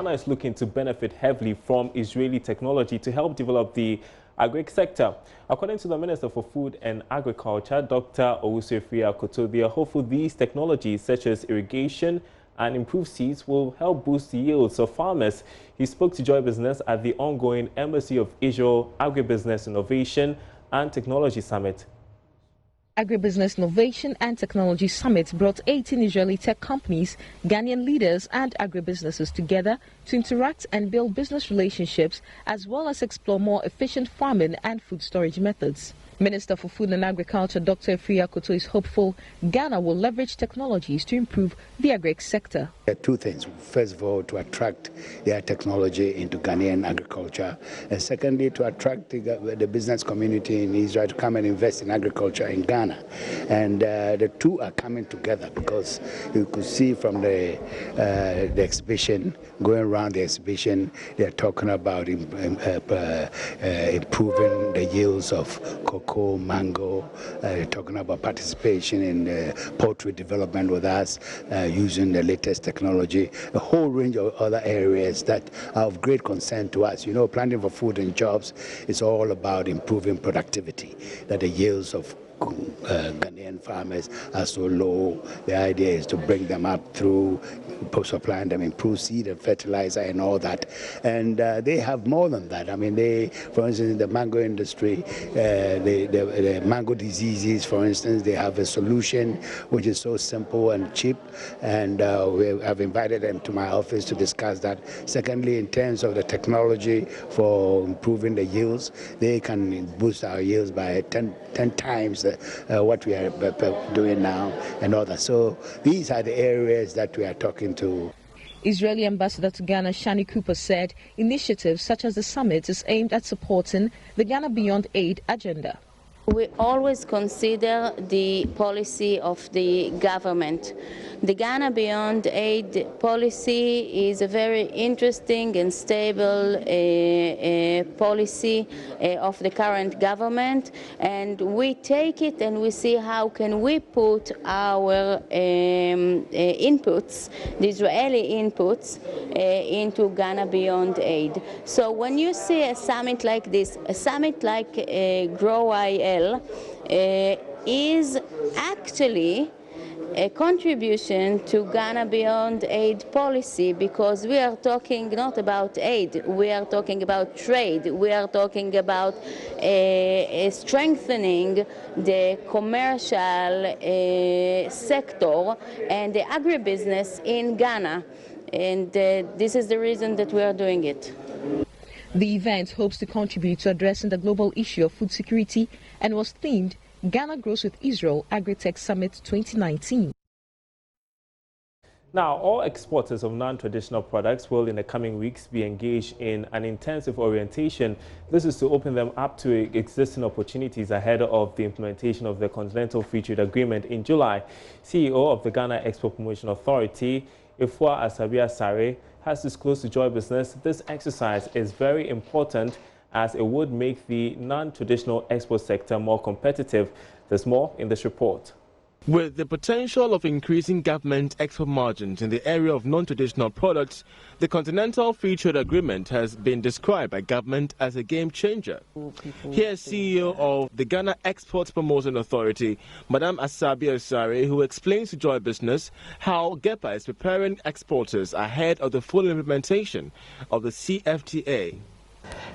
Ghana is looking to benefit heavily from Israeli technology to help develop the agri sector. According to the Minister for Food and Agriculture, Dr. Owusu-Afriyie, they are hopeful these technologies such as irrigation and improved seeds will help boost the yields of farmers. He spoke to Joy Business at the ongoing Embassy of Israel Agribusiness Innovation and Technology Summit. Agribusiness Innovation and Technology Summit brought 18 Israeli tech companies, Ghanaian leaders and agribusinesses together to interact and build business relationships as well as explore more efficient farming and food storage methods. Minister for Food and Agriculture Dr. Afriyie is hopeful Ghana will leverage technologies to improve the agri sector. There are two things. First of all, to attract their technology into Ghanaian agriculture, and secondly, to attract the business community in Israel to come and invest in agriculture in Ghana. And the two are coming together because you could see from the exhibition, going around the exhibition, they're talking about improving the yields of cocoa, mango, talking about participation in poultry development with us, using the latest technology, a whole range of other areas that are of great concern to us. You know, planting for food and jobs is all about improving productivity, that the yields of Ghanaian farmers are so low. The idea is to bring them up through supplying them improved seed and fertilizer and all that. And they have more than that. I mean, for instance, in the mango industry, the mango diseases, for instance, they have a solution which is so simple and cheap. And we have invited them to my office to discuss that. Secondly, in terms of the technology for improving the yields, they can boost our yields by 10 times what we are doing now and all that. So these are the areas that we are talking to. Israeli Ambassador to Ghana, Shani Cooper, said initiatives such as the summit is aimed at supporting the Ghana Beyond Aid agenda. We always consider the policy of the government. The Ghana Beyond Aid policy is a very interesting and stable policy of the current government, and we take it and we see how can we put our inputs, the Israeli inputs, into Ghana Beyond Aid. So when you see a summit like this, a summit like GrowIL, is actually a contribution to Ghana Beyond Aid policy, because we are talking not about aid, we are talking about trade, we are talking about strengthening the commercial sector and the agribusiness in Ghana, and this is the reason that we are doing it. The event hopes to contribute to addressing the global issue of food security and was themed Ghana Grows with Israel Agrotech Summit 2019. Now, all exporters of non-traditional products will in the coming weeks be engaged in an intensive orientation. This is to open them up to existing opportunities ahead of the implementation of the Continental Free Trade Agreement in July. CEO of the Ghana Export Promotion Authority, Ifua Asabia-Sare, has disclosed to Joy Business this exercise is very important as it would make the non-traditional export sector more competitive. There's more in this report. With the potential of increasing government export margins in the area of non-traditional products, the Continental Free Trade Agreement has been described by government as a game changer. Here's CEO of the Ghana Export Promotion Authority, Madam Asabia-Sare, who explains to Joy Business how GEPA is preparing exporters ahead of the full implementation of the CFTA.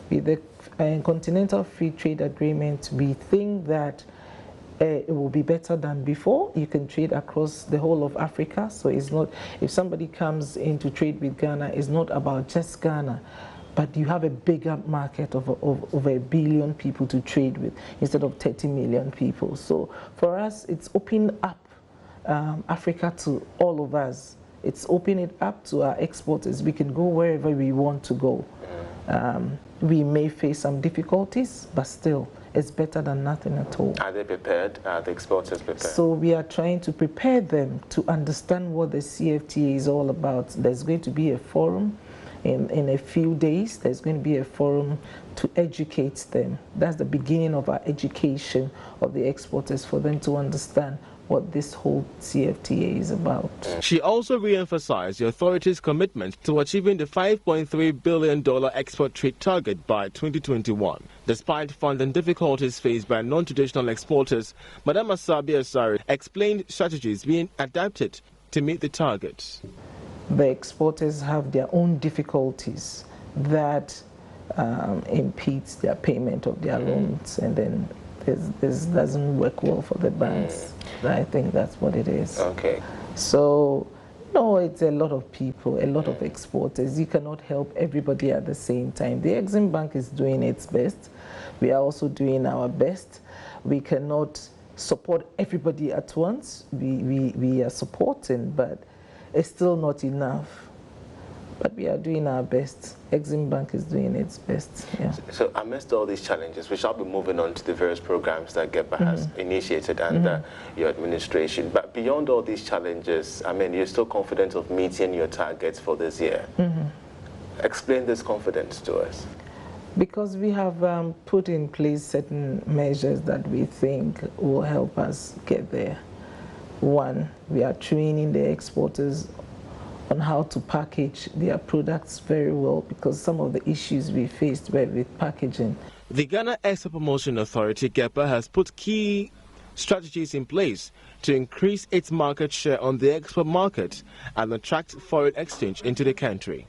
With the Continental Free Trade Agreement, we think that it will be better than before. You can trade across the whole of Africa. So it's not, if somebody comes in to trade with Ghana, it's not about just Ghana, but you have a bigger market of over 1 billion people to trade with instead of 30 million people. So for us, it's opening up Africa to all of us. It's opening it up to our exporters. We can go wherever we want to go. We may face some difficulties, but still, it's better than nothing at all. Are they prepared? Are the exporters prepared? So we are trying to prepare them to understand what the CFTA is all about. There's going to be a forum in a few days. There's going to be a forum to educate them. That's the beginning of our education of the exporters, for them to understand what this whole CFTA is about. She also re-emphasized the authority's commitment to achieving the $5.3 billion export trade target by 2021. Despite funding difficulties faced by non-traditional exporters, Madam Asabi Asari explained strategies being adapted to meet the targets. The exporters have their own difficulties that impedes their payment of their loans, and then this doesn't work well for the banks. I think that's what it is. Okay. So, no, it's a lot of people, a lot of exporters. You cannot help everybody at the same time. The Exim Bank is doing its best. We are also doing our best. We cannot support everybody at once. We are supporting, but it's still not enough. But we are doing our best. Exim Bank is doing its best. Yeah. So amidst all these challenges, we shall be moving on to the various programs that GEPA has initiated under your administration. But beyond all these challenges, I mean, you're still confident of meeting your targets for this year. Explain this confidence to us. Because we have put in place certain measures that we think will help us get there. One, we are training the exporters on how to package their products very well, because some of the issues we faced were with packaging. The Ghana Export Promotion Authority, GEPA, has put key strategies in place to increase its market share on the export market and attract foreign exchange into the country.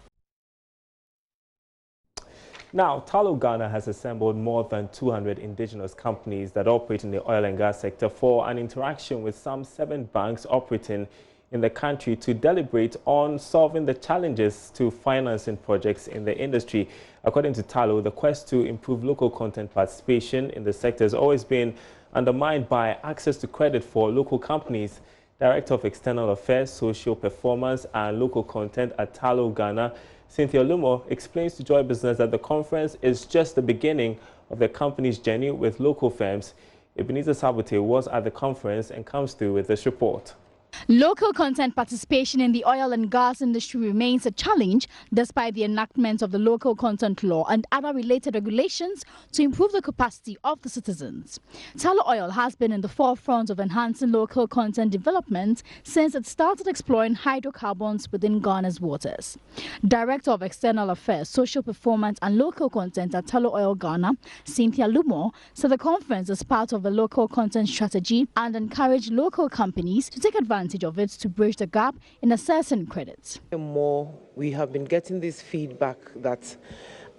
Now, Tullow Ghana has assembled more than 200 indigenous companies that operate in the oil and gas sector for an interaction with some 7 banks operating in the country to deliberate on solving the challenges to financing projects in the industry. According to Tullow, the quest to improve local content participation in the sector has always been undermined by access to credit for local companies. Director of External Affairs, Social Performance and Local Content at Tullow Ghana, Cynthia Lumo, explains to Joy Business that the conference is just the beginning of the company's journey with local firms. Ebenezer Sabote was at the conference and comes through with this report. Local content participation in the oil and gas industry remains a challenge despite the enactment of the local content law and other related regulations to improve the capacity of the citizens. Tullow Oil has been in the forefront of enhancing local content development since it started exploring hydrocarbons within Ghana's waters. Director of External Affairs, Social Performance and Local Content at Tullow Oil Ghana, Cynthia Lumo, said the conference is part of the local content strategy and encourage local companies to take advantage of it to bridge the gap in assessing credit. More, we have been getting this feedback that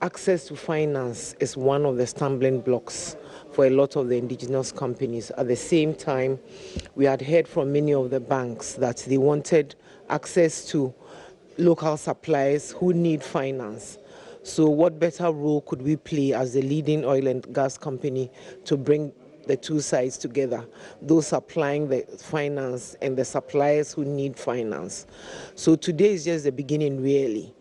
access to finance is one of the stumbling blocks for a lot of the indigenous companies. At the same time, we had heard from many of the banks that they wanted access to local suppliers who need finance. So what better role could we play as the leading oil and gas company to bring the two sides together, those supplying the finance and the suppliers who need finance. So today is just the beginning, really,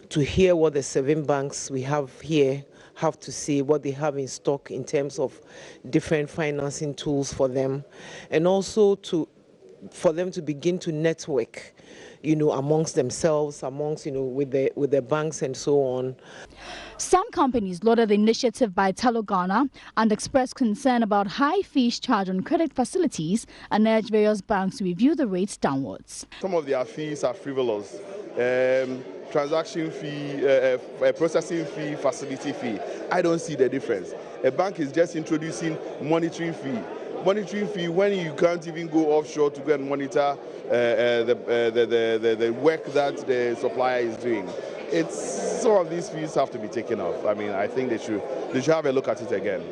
to hear what the 7 banks we have here have to say, what they have in stock in terms of different financing tools for them, and also for them to begin to network, amongst themselves, with the banks and so on. Some companies lauded the initiative by Tullow Ghana and expressed concern about high fees charged on credit facilities and urged various banks to review the rates downwards. Some of their fees are frivolous. Transaction fee, processing fee, facility fee. I don't see the difference. A bank is just introducing monitoring fee. Monitoring fee when you can't even go offshore to go and monitor the work that the supplier is doing. Some of these fees have to be taken off. I mean, I think they should have a look at it again.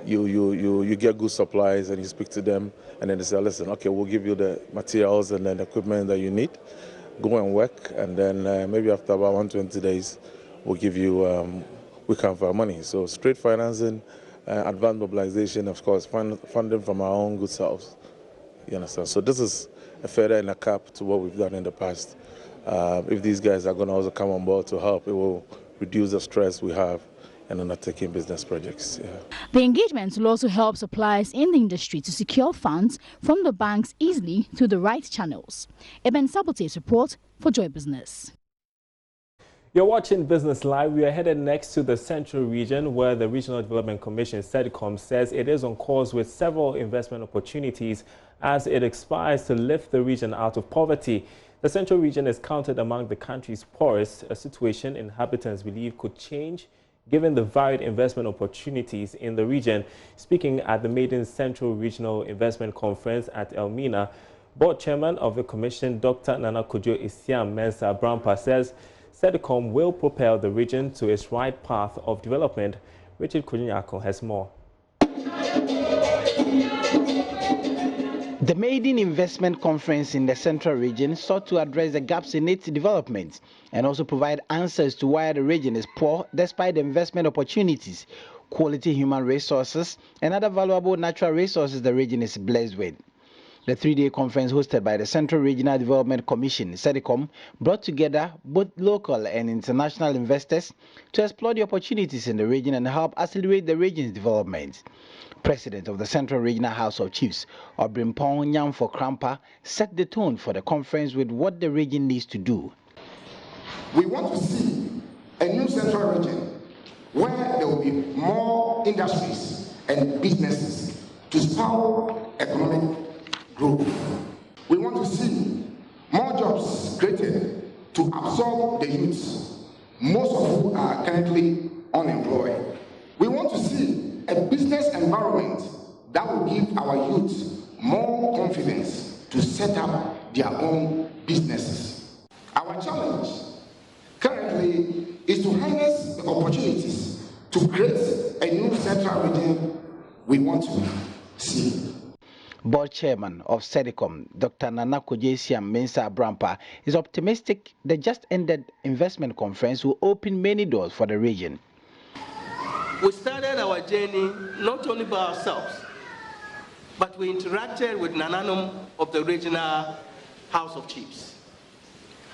You get good supplies and you speak to them and then they say, listen, okay, we'll give you the materials and then the equipment that you need. Go and work, and then maybe after about 120 days, we'll give you, we come for our money. So straight financing, advanced mobilization, of course, funding from our own good selves. You understand? So this is a feather in a cap to what we've done in the past. If these guys are going to also come on board to help, it will reduce the stress we have in undertaking business projects. Yeah. The engagement will also help suppliers in the industry to secure funds from the banks easily through the right channels. Eben Sabote's report for Joy Business. You're watching Business Live. We are headed next to the Central Region, where the Regional Development Commission, SEDCOM, says it is on course with several investment opportunities as it aspires to lift the region out of poverty. The Central Region is counted among the country's poorest, a situation inhabitants believe could change given the varied investment opportunities in the region. Speaking at the maiden Central Regional Investment Conference at Elmina, Board Chairman of the Commission, Dr. Nana Kojo Isiam Mensah Brampa, says SEDCOM will propel the region to its right path of development. Richard Kunyako has more. The maiden investment conference in the Central Region sought to address the gaps in its development and also provide answers to why the region is poor despite the investment opportunities, quality human resources, and other valuable natural resources the region is blessed with. The three-day conference hosted by the Central Regional Development Commission, SEDCOM, brought together both local and international investors to explore the opportunities in the region and help accelerate the region's development. President of the Central Regional House of Chiefs, Obrimpong Nyamfo Krampa, set the tone for the conference with what the region needs to do. We want to see a new Central Region where there will be more industries and businesses to spur economic growth. We want to see more jobs created to absorb the youths, most of whom are currently unemployed. We want to see a business environment that will give our youth more confidence to set up their own businesses. Our challenge currently is to harness the opportunities to create a new Central Region we want to see. Board Chairman of SEDCOM, Dr. Nana Kojo Isiam Mensah Brampa, is optimistic the just-ended investment conference will open many doors for the region. We started our journey not only by ourselves, but we interacted with Nananum of the Regional House of Chiefs.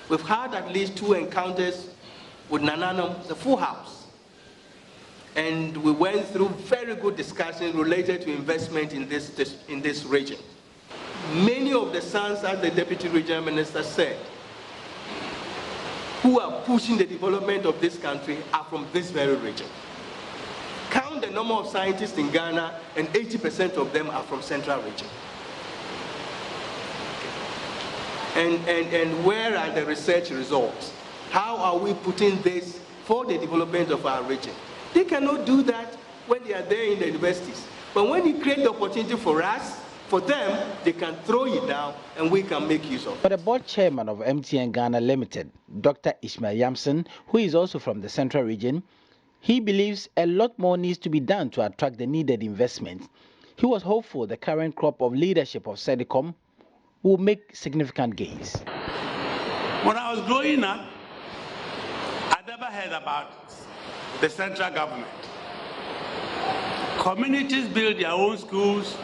We've had at least 2 encounters with Nananum, the full house. And we went through very good discussions related to investment in this region. Many of the sons, as the Deputy Regional Minister said, who are pushing the development of this country are from this very region. Count the number of scientists in Ghana, and 80% of them are from Central Region. And where are the research results? How are we putting this for the development of our region? They cannot do that when they are there in the universities. But when you create the opportunity for us, for them, they can throw it down and we can make use of it. For the board chairman of MTN Ghana Limited, Dr. Ishmael Yamson, who is also from the Central Region, he believes a lot more needs to be done to attract the needed investment. He was hopeful the current crop of leadership of SEDCOM will make significant gains. When I was growing up, I never heard about the central government. Communities build their own schools,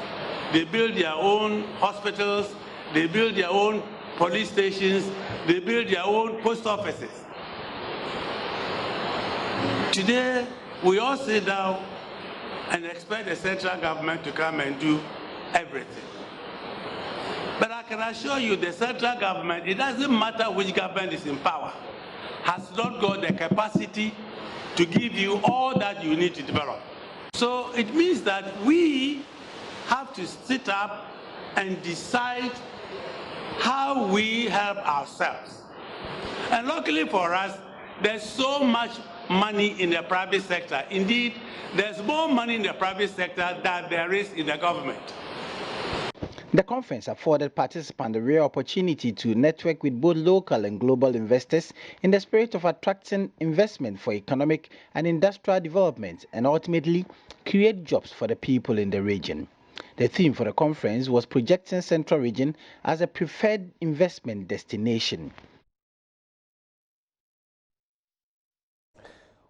they build their own hospitals, they build their own police stations, they build their own post offices. Today, we all sit down and expect the central government to come and do everything. But I can assure you the central government, it doesn't matter which government is in power, has not got the capacity to give you all that you need to develop. So it means that we have to sit up and decide how we help ourselves. And luckily for us, there's so much money in the private sector. Indeed, there's more money in the private sector than there is in the government. The conference afforded participants a rare opportunity to network with both local and global investors in the spirit of attracting investment for economic and industrial development and ultimately create jobs for the people in the region. The theme for the conference was projecting Central Region as a preferred investment destination.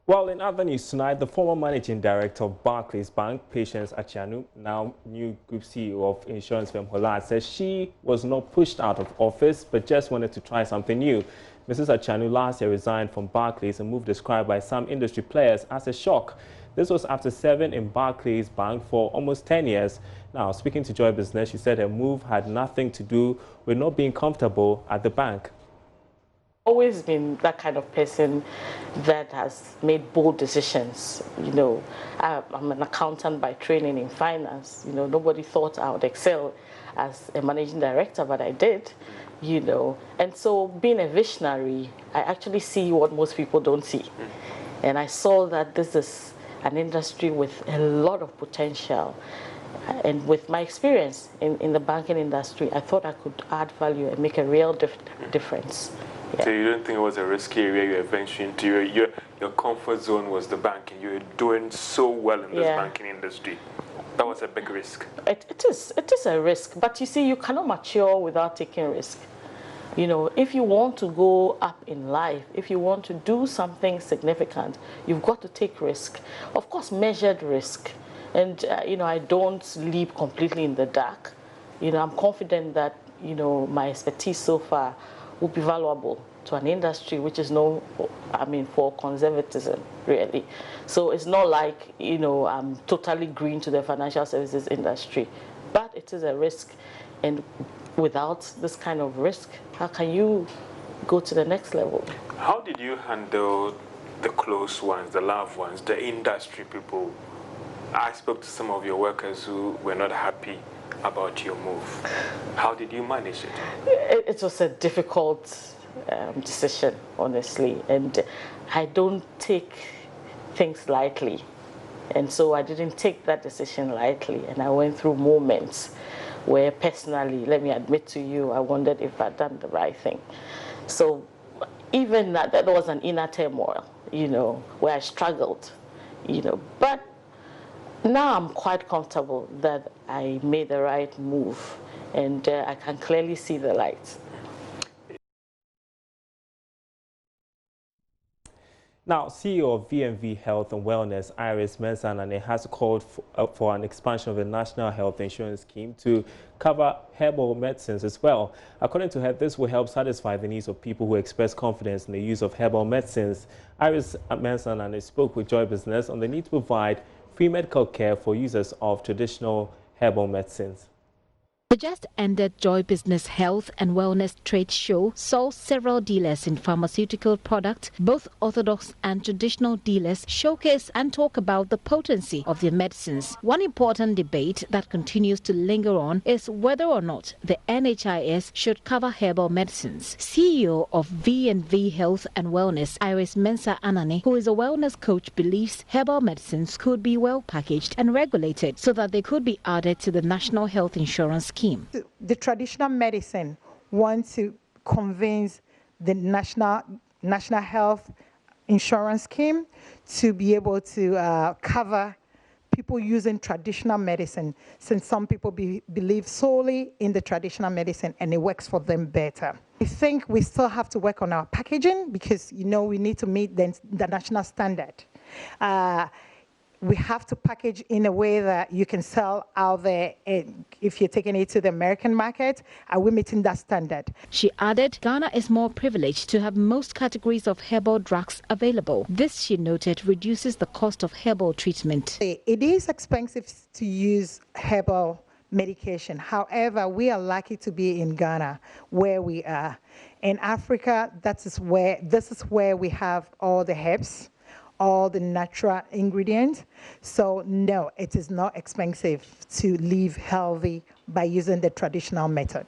Well, in other news tonight, the former managing director of Barclays Bank, Patience Achianu, now new group CEO of insurance firm Hollard, says she was not pushed out of office but just wanted to try something new. Mrs. Achianu last year resigned from Barclays, a move described by some industry players as a shock. This was after serving in Barclays Bank for almost 10 years. Now, speaking to Joy Business, she said her move had nothing to do with not being comfortable at the bank. Always been that kind of person that has made bold decisions. You know, I'm an accountant by training in finance. You know, nobody thought I would excel as a managing director, but I did. You know, and so being a visionary, I actually see what most people don't see. And I saw that this is an industry with a lot of potential. And with my experience in the banking industry, I thought I could add value and make a real difference. Yeah. So you don't think it was a risky area you were venturing into? Your comfort zone was the banking. You were doing so well in this banking industry. That was a big risk. It is a risk. But you see, you cannot mature without taking risk. You know, if you want to go up in life, if you want to do something significant, you've got to take risk. Of course, measured risk. And, you know, I don't leap completely in the dark. You know, I'm confident that, you know, my expertise so far will be valuable to an industry which is known for, for conservatism, really. So it's not like, you know, I'm totally green to the financial services industry, but it is a risk. And without this kind of risk, how can you go to the next level? How did you handle the close ones, the loved ones, the industry people? I spoke to some of your workers who were not happy about your move. How did you manage it? It was a difficult decision, honestly, and I don't take things lightly. And so I didn't take that decision lightly, and I went through moments where personally, let me admit to you, I wondered if I'd done the right thing. So even that was an inner turmoil, you know, where I struggled, you know, but now I'm quite comfortable that I made the right move, and I can clearly see the light. Now, CEO of VNV Health and Wellness, Iris Mensah, has called for an expansion of the National Health Insurance Scheme to cover herbal medicines as well. According to her, this will help satisfy the needs of people who express confidence in the use of herbal medicines. Iris Mensah spoke with Joy Business on the need to provide free medical care for users of traditional herbal medicines. The just-ended Joy Business Health and Wellness Trade Show saw several dealers in pharmaceutical products, both orthodox and traditional dealers, showcase and talk about the potency of their medicines. One important debate that continues to linger on is whether or not the NHIS should cover herbal medicines. CEO of V&V Health and Wellness, Iris Mensah, who is a wellness coach, believes herbal medicines could be well packaged and regulated so that they could be added to the National Health Insurance Scheme. The traditional medicine wants to convince the National Health Insurance Scheme to be able to cover people using traditional medicine, since some people believe solely in the traditional medicine and it works for them better. I think we still have to work on our packaging because, you know, we need to meet the national standard. We have to package in a way that you can sell out there. If you're taking it to the American market, are we meeting that standard? She added, Ghana is more privileged to have most categories of herbal drugs available. This, she noted, reduces the cost of herbal treatment. It is expensive to use herbal medication. However, we are lucky to be in Ghana, where we are. In Africa, this is where we have all the herbs, all the natural ingredients. So no, it is not expensive to live healthy by using the traditional method.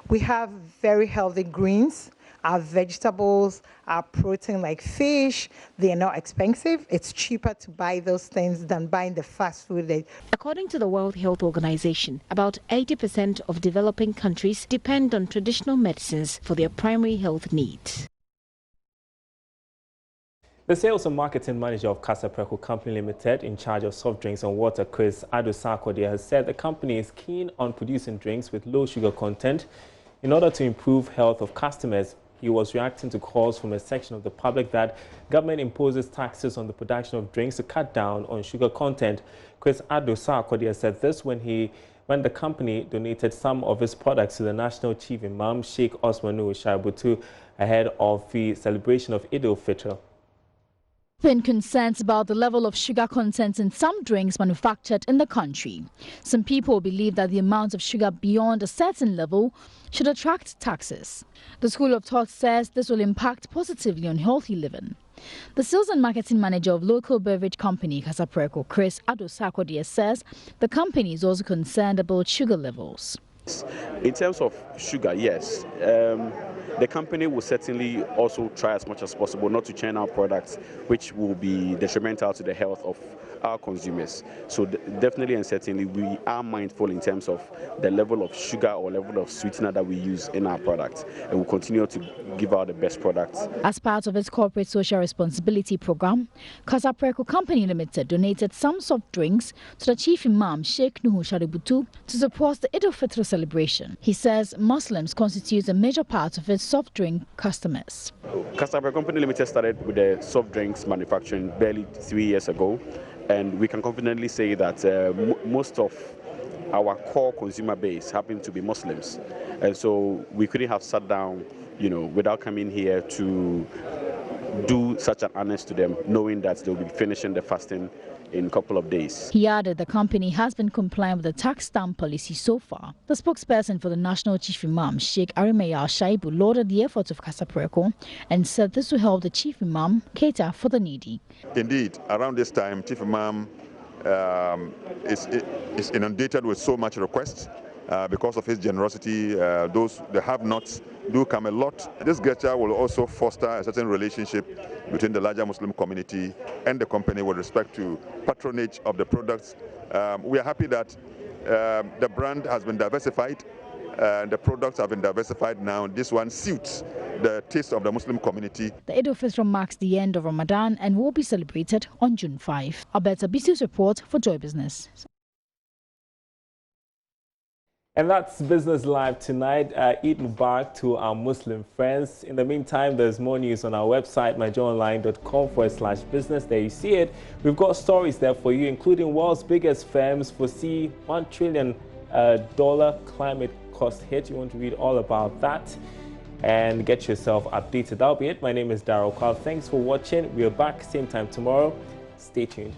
We have very healthy greens, our vegetables, our protein like fish. They are not expensive. It's cheaper to buy those things than buying the fast food. According to the World Health Organization, about 80% of developing countries depend on traditional medicines for their primary health needs. The sales and marketing manager of Casa Preco Company Limited, in charge of soft drinks and water, Chris Adosakode, has said the company is keen on producing drinks with low sugar content in order to improve health of customers. He was reacting to calls from a section of the public that government imposes taxes on the production of drinks to cut down on sugar content. Chris Adosakode said this when the company donated some of its products to the National Chief Imam, Sheikh Osmanu Shaibutu, ahead of the celebration of Eid al-Fitr. Been concerns about the level of sugar content in some drinks manufactured in the country. Some people believe that the amount of sugar beyond a certain level should attract taxes. The school of thought says this will impact positively on healthy living. The sales and marketing manager of local beverage company Kasapreko, Chris Adosakodie, says the company is also concerned about sugar levels. In terms of sugar, yes. The company will certainly also try as much as possible not to churn out products which will be detrimental to the health of our consumers. So definitely and certainly we are mindful in terms of the level of sugar or level of sweetener that we use in our products, and we'll continue to give out the best products. As part of its corporate social responsibility program, Kasapreko Company Limited donated some soft drinks to the Chief Imam Sheikh Nuhu Shaributu to support the Eid al-Fitr celebration. He says Muslims constitute a major part of its soft drink customers. Kasapreko Company Limited started with the soft drinks manufacturing barely 3 years ago, and we can confidently say that most of our core consumer base happen to be Muslims, and so we couldn't have sat down, without coming here to do such an honest to them, knowing that they'll be finishing the fasting in a couple of days. He added the company has been complying with the tax stamp policy so far. The spokesperson for the National Chief Imam, Sheikh Arimaya Shaibu, lauded the efforts of Kasapreko and said this will help the Chief Imam cater for the needy. Indeed, around this time, Chief Imam is inundated with so much requests because of his generosity. Those the have-nots do come a lot. This gesture will also foster a certain relationship between the larger Muslim community and the company with respect to patronage of the products. We are happy that the brand has been diversified. The products have been diversified now. This one suits the taste of the Muslim community. The Eid al-Fitr marks the end of Ramadan and will be celebrated on June 5. Alberta BC's report for Joy Business. And that's Business Live tonight. Eid Mubarak to our Muslim friends. In the meantime, there's more news on our website, myjoyonline.com/business. There you see it. We've got stories there for you, including world's biggest firms foresee $1 trillion climate cost hit. You want to read all about that and get yourself updated. That'll be it. My name is Darryl Carl. Thanks for watching. We're back same time tomorrow. Stay tuned.